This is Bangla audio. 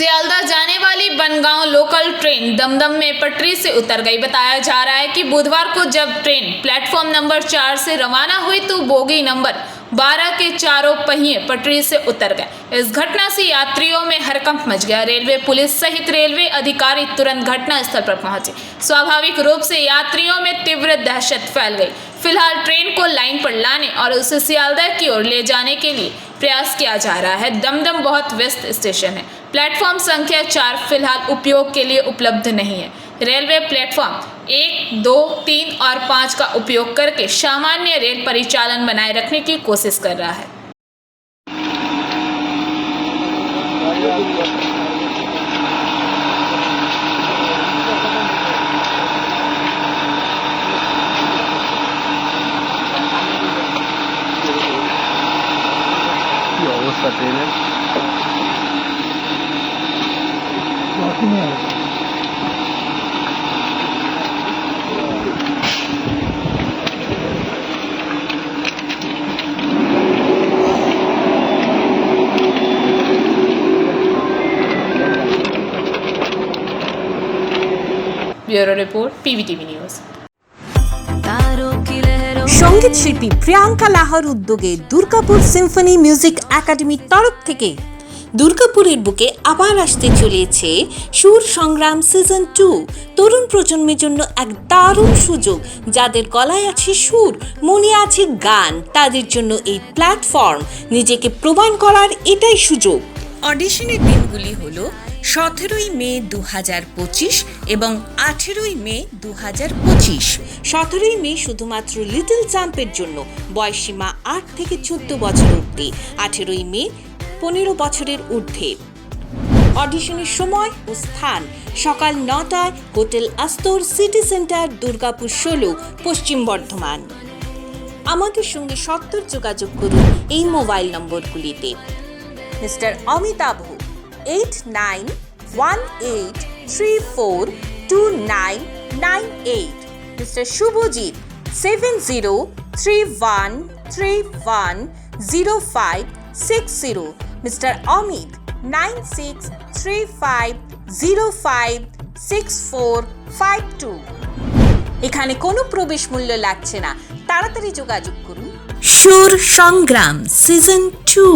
सियालदह जाने वाली बनगांव लोकल ट्रेन दमदम में पटरी से उतर गई। बताया जा रहा है कि बुधवार को जब ट्रेन प्लेटफॉर्म नंबर 4 से रवाना हुई तो बोगी नंबर 12 के चारों पहिए पटरी से उतर गए। इस घटना से यात्रियों में हड़कंप मच गया। रेलवे पुलिस सहित रेलवे अधिकारी तुरंत घटना स्थल पर पहुंचे। स्वाभाविक रूप से यात्रियों में तीव्र दहशत फैल गई। फिलहाल ट्रेन को लाइन पर लाने और उसे सियालदह की ओर ले जाने के लिए प्रयास किया जा रहा है। दमदम बहुत व्यस्त स्टेशन है। प्लेटफॉर्म संख्या 4 फिलहाल उपयोग के लिए उपलब्ध नहीं है। रेलवे प्लेटफॉर्म 1, 2, 3 और 5 का उपयोग करके सामान्य रेल परिचालन बनाए रखने की कोशिश कर रहा है। অবস্থা ট্রেনের ब्यूरो रिपोर्ट PBTV न्यूज। সঙ্গীত শিল্পী প্রিয়াঙ্কা লাহার উদ্যোগে দুর্গাপুর সিম্ফনি মিউজিক একাডেমির তরফ থেকে দুর্গাপুরের বুকে আবার আসতে চলেছে সুর সংগ্রাম সিজন 2। তরুণ প্রজন্মের জন্য এক দারুণ সুযোগ। যাদের গলায় আছে সুর, মনে আছে গান, তাদের জন্য এই প্ল্যাটফর্ম। নিজেকে প্রমাণ করার এটাই সুযোগ। অডিশনের দিনগুলি হলো 17ই মে 2025 এবং 18ই মে 2025। 17ই মে শুধুমাত্র লিটল চ্যাম্পের জন্য, বয়সীমা 8 থেকে 14 বছর অবধি। 18ই মে 15 বছরের ঊর্ধ্বে। অডিশনের সময় ও স্থান সকাল 9টায়, hotel Astor, city centre, Durgapur 16, Paschim Bardhaman. আমাদের সঙ্গে সত্তর যোগাযোগ করুন এই মোবাইল নম্বরগুলিতে। Mister Amitabh 8918342998, mister Shubhajit 7031310560, mister Amit 9635056452। এখানে কোনো প্রবেশ মূল্য লাগছে না। তাড়াতাড়ি যোগাযোগ করুন। সুর সংগ্রাম সিজন 2।